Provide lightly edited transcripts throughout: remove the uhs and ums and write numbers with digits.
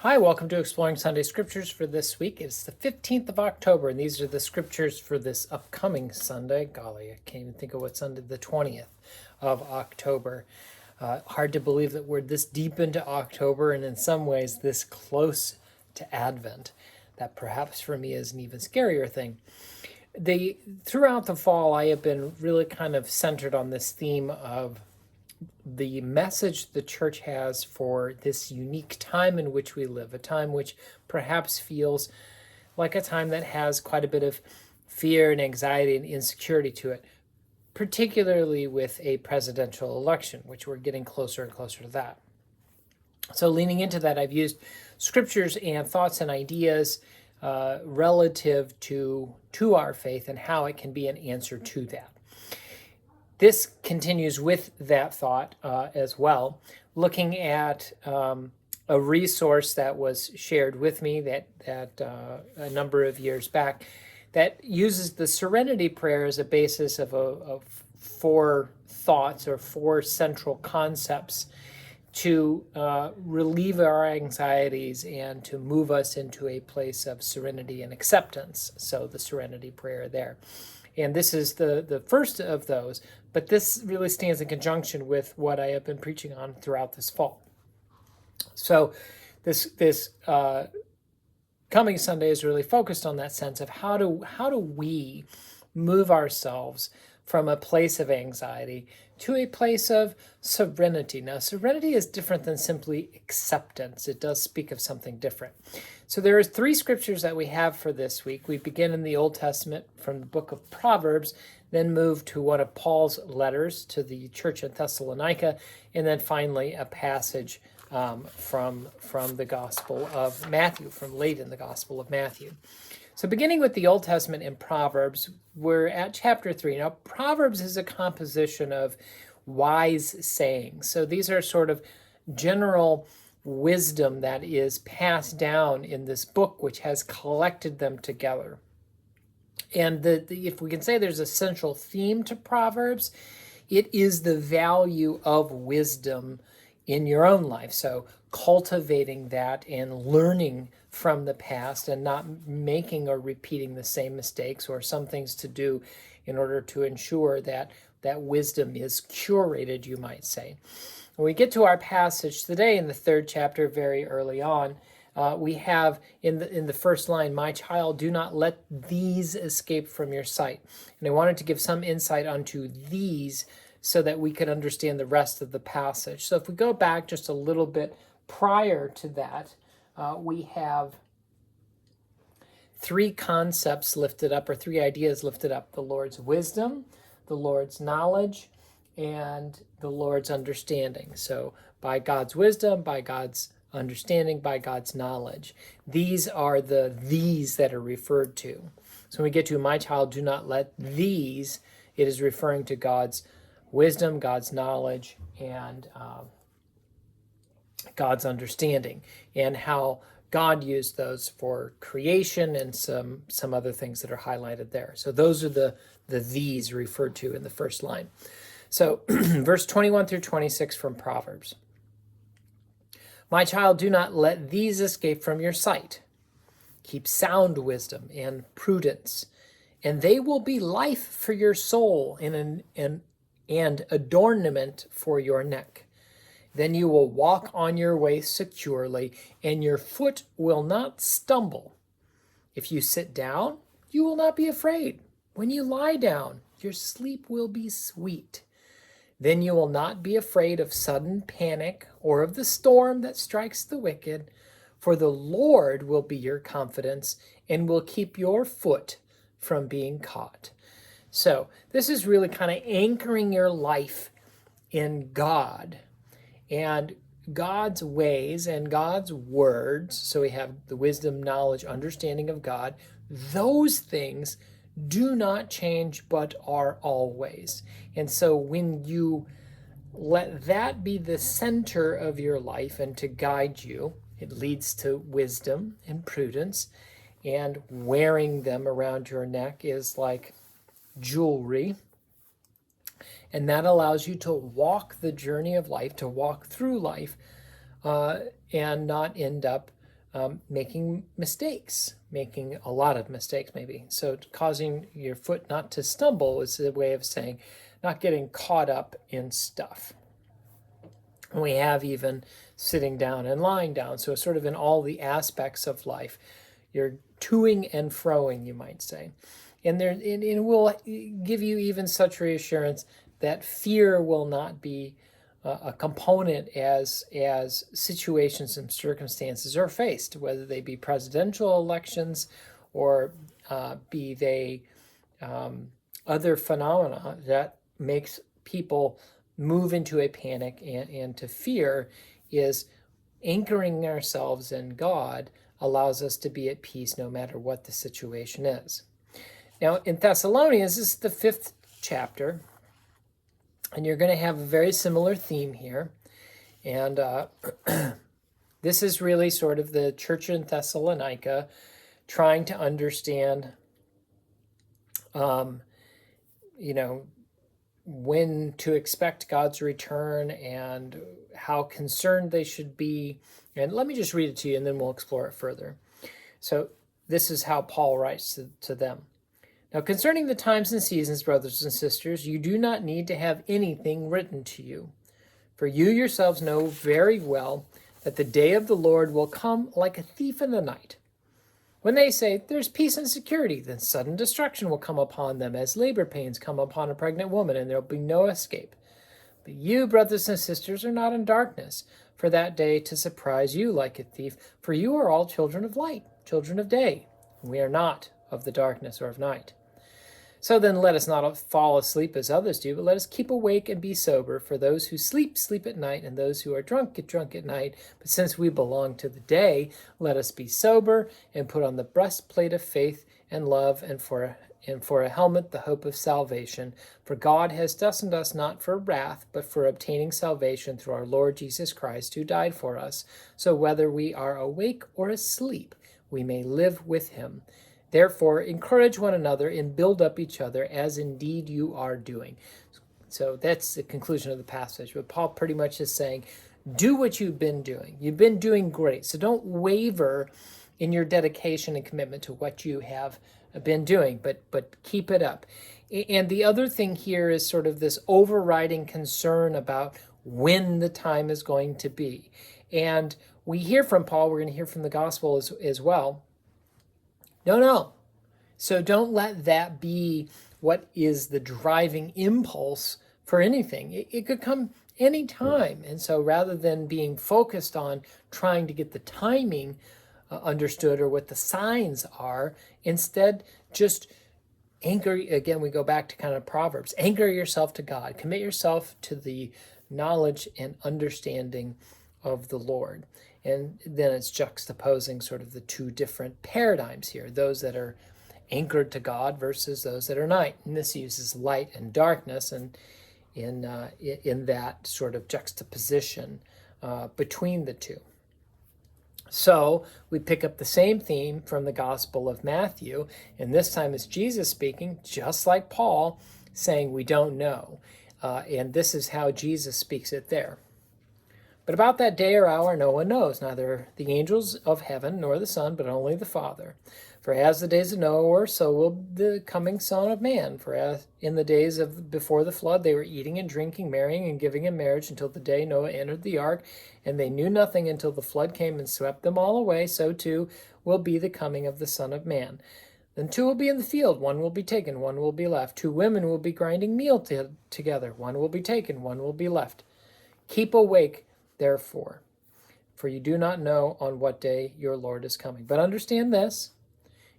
Hi, welcome to Exploring Sunday Scriptures for this week. It's the 15th of October, and these are the scriptures for this upcoming Sunday. Golly, I can't even think of what Sunday, the 20th of October. Hard to believe that we're this deep into October and in some ways this close to Advent. That perhaps for me is an even scarier thing. Throughout the fall, I have been really kind of centered on this theme of the message the church has for this unique time in which we live, a time which perhaps feels like a time that has quite a bit of fear and anxiety and insecurity to it, particularly with a presidential election, which we're getting closer and closer to that. So leaning into that, I've used scriptures and thoughts and ideas relative to our faith and how it can be an answer to that. This continues with that thought as well, looking at a resource that was shared with me that a number of years back that uses the Serenity Prayer as a basis of four thoughts or four central concepts to relieve our anxieties and to move us into a place of serenity and acceptance. So the Serenity Prayer there. And this is the first of those, but this really stands in conjunction with what I have been preaching on throughout this fall. So this coming Sunday is really focused on that sense of how do we move ourselves from a place of anxiety to a place of serenity. Now, serenity is different than simply acceptance. It does speak of something different. So there are three scriptures that we have for this week. We begin in the Old Testament from the book of Proverbs, then move to one of Paul's letters to the church in Thessalonica, and then finally a passage from the Gospel of Matthew, from late in the Gospel of Matthew. So beginning with the Old Testament in Proverbs, we're at chapter 3. Now, Proverbs is a composition of wise sayings. So these are sort of general wisdom that is passed down in this book, which has collected them together. And if we can say there's a central theme to Proverbs, it is the value of wisdom in your own life. So cultivating that and learning from the past and not making or repeating the same mistakes, or some things to do in order to ensure that wisdom is curated, you might say. When we get to our passage today in the third chapter, very early on, we have in the first line, "My child, do not let these escape from your sight." And I wanted to give some insight onto these so that we could understand the rest of the passage. So if we go back just a little bit prior to that, we have three concepts lifted up, or three ideas lifted up: the Lord's wisdom, the Lord's knowledge, and the Lord's understanding. So by God's wisdom, by God's understanding, by God's knowledge. These are these that are referred to. So when we get to "my child, do not let these," it is referring to God's wisdom, God's knowledge, and God's understanding, and how God used those for creation and some other things that are highlighted there. So those are the these referred to in the first line. So verse 21 through 26 from Proverbs. "My child, do not let these escape from your sight. Keep sound wisdom and prudence, and they will be life for your soul and adornment for your neck. Then you will walk on your way securely, and your foot will not stumble. If you sit down, you will not be afraid. When you lie down, your sleep will be sweet. Then you will not be afraid of sudden panic or of the storm that strikes the wicked, for the Lord will be your confidence and will keep your foot from being caught." So this is really kind of anchoring your life in God and God's ways and God's words. So we have the wisdom, knowledge, understanding of God. Those things do not change but are always. And so when you let that be the center of your life and to guide you, it leads to wisdom and prudence. And wearing them around your neck is like jewelry. And that allows you to walk the journey of life, to walk through life, and not end up making mistakes, making a lot of mistakes maybe. So causing your foot not to stumble is a way of saying not getting caught up in stuff. And we have even sitting down and lying down. So sort of in all the aspects of life, you're toing and froing, you might say. And it will give you even such reassurance that fear will not be a component as situations and circumstances are faced, whether they be presidential elections or be they other phenomena that makes people move into a panic and to fear. Is anchoring ourselves in God allows us to be at peace no matter what the situation is. Now in Thessalonians, this is the 5th chapter, and you're going to have a very similar theme here. And this is really sort of the church in Thessalonica trying to understand, when to expect God's return and how concerned they should be. And let me just read it to you, and then we'll explore it further. So this is how Paul writes to them. Now, concerning the times and seasons, brothers and sisters, you do not need to have anything written to you. For you yourselves know very well that the day of the Lord will come like a thief in the night. When they say, there's peace and security, then sudden destruction will come upon them as labor pains come upon a pregnant woman, and there will be no escape. But you, brothers and sisters, are not in darkness, for that day to surprise you like a thief. For you are all children of light, children of day. We are not of the darkness or of night. So then let us not fall asleep as others do, but let us keep awake and be sober. For those who sleep, sleep at night, and those who are drunk, get drunk at night. But since we belong to the day, let us be sober and put on the breastplate of faith and love, and for a helmet the hope of salvation. For God has destined us not for wrath, but for obtaining salvation through our Lord Jesus Christ, who died for us. So whether we are awake or asleep, we may live with him. Therefore, encourage one another and build up each other, as indeed you are doing. So that's the conclusion of the passage. But Paul pretty much is saying, do what you've been doing. You've been doing great. So don't waver in your dedication and commitment to what you have been doing, but keep it up. And the other thing here is sort of this overriding concern about when the time is going to be. And we hear from Paul, we're going to hear from the gospel as well. No. So don't let that be what is the driving impulse for anything. It could come anytime. And so rather than being focused on trying to get the timing understood or what the signs are, instead just anchor, again, we go back to kind of Proverbs, anchor yourself to God, commit yourself to the knowledge and understanding of the Lord. And then it's juxtaposing sort of the two different paradigms here, those that are anchored to God versus those that are not. And this uses light and darkness, and in that sort of juxtaposition between the two. So we pick up the same theme from the Gospel of Matthew, and this time it's Jesus speaking, just like Paul, saying we don't know. And this is how Jesus speaks it there. But about that day or hour no one knows, neither the angels of heaven nor the Son, but only the Father. For as the days of Noah were, so will the coming Son of Man. For as in the days of before the flood they were eating and drinking, marrying and giving in marriage until the day Noah entered the ark, and they knew nothing until the flood came and swept them all away, so too will be the coming of the Son of Man. Then two will be in the field, one will be taken, one will be left. Two women will be grinding meal together, one will be taken, one will be left. Keep awake, therefore, for you do not know on what day your Lord is coming. But understand this,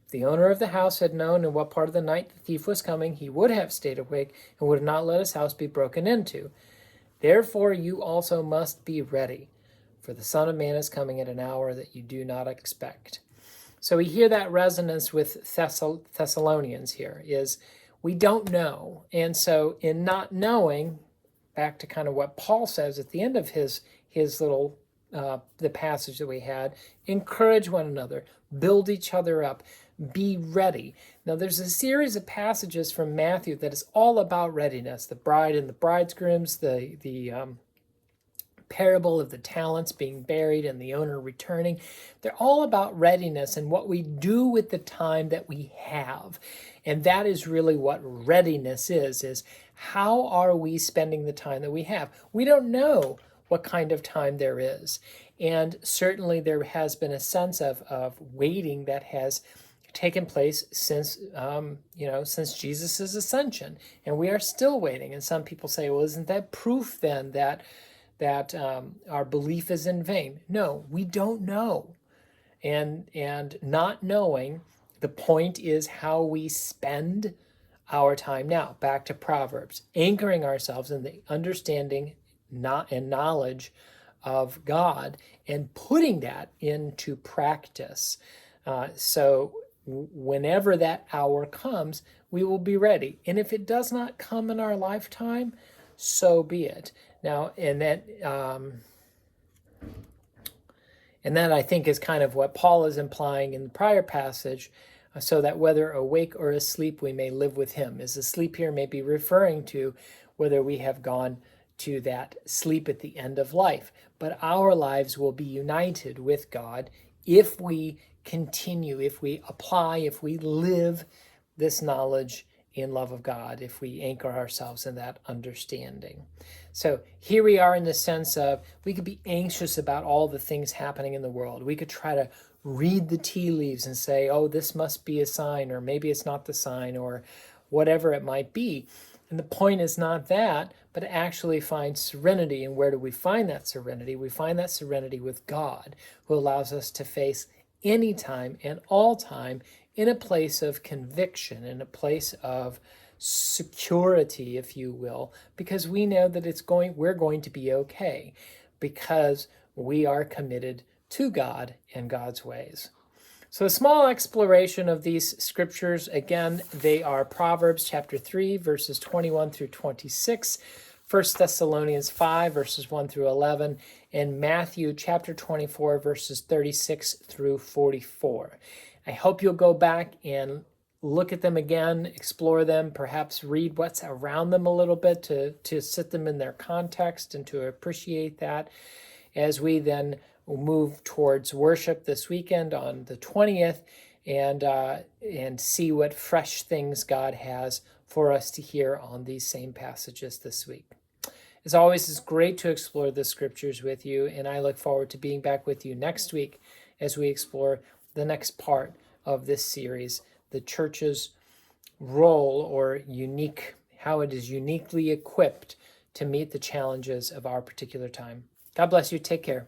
if the owner of the house had known in what part of the night the thief was coming, he would have stayed awake and would not let his house be broken into. Therefore you also must be ready, for the Son of Man is coming at an hour that you do not expect. So we hear that resonance with Thessalonians here, is we don't know. And so in not knowing, back to kind of what Paul says at the end of his little, the passage that we had, encourage one another, build each other up, be ready. Now there's a series of passages from Matthew that is all about readiness, the bride and the bridegrooms, the parable of the talents being buried and the owner returning. They're all about readiness and what we do with the time that we have. And that is really what readiness is how are we spending the time that we have? We don't know what kind of time there is. And certainly there has been a sense of waiting that has taken place since since Jesus' ascension, and we are still waiting. And some people say, well, isn't that proof then that our belief is in vain? No, we don't know, and not knowing, the point is how we spend our time. Now back to Proverbs, anchoring ourselves in the understanding and knowledge of God and putting that into practice. So whenever that hour comes, we will be ready. And if it does not come in our lifetime, so be it. Now, and that I think is kind of what Paul is implying in the prior passage, so that whether awake or asleep, we may live with him. Is asleep here may be referring to whether we have gone to that sleep at the end of life. But our lives will be united with God if we continue, if we apply, if we live this knowledge in love of God, if we anchor ourselves in that understanding. So here we are in the sense of we could be anxious about all the things happening in the world. We could try to read the tea leaves and say, oh, this must be a sign, or maybe it's not the sign, or whatever it might be. And the point is not that, but actually find serenity. And where do we find that serenity? We find that serenity with God, who allows us to face any time and all time in a place of conviction, in a place of security, if you will, because we know that we're going to be okay, because we are committed to God and God's ways. So a small exploration of these scriptures. Again, they are Proverbs chapter 3, verses 21 through 26, 1 Thessalonians 5, verses 1 through 11, and Matthew chapter 24, verses 36 through 44. I hope you'll go back and look at them again, explore them, perhaps read what's around them a little bit to sit them in their context and to appreciate that as we then move towards worship this weekend on the 20th and see what fresh things God has for us to hear on these same passages this week. As always, it's great to explore the scriptures with you, and I look forward to being back with you next week as we explore the next part of this series, the church's role, or how it is uniquely equipped to meet the challenges of our particular time. God bless you. Take care.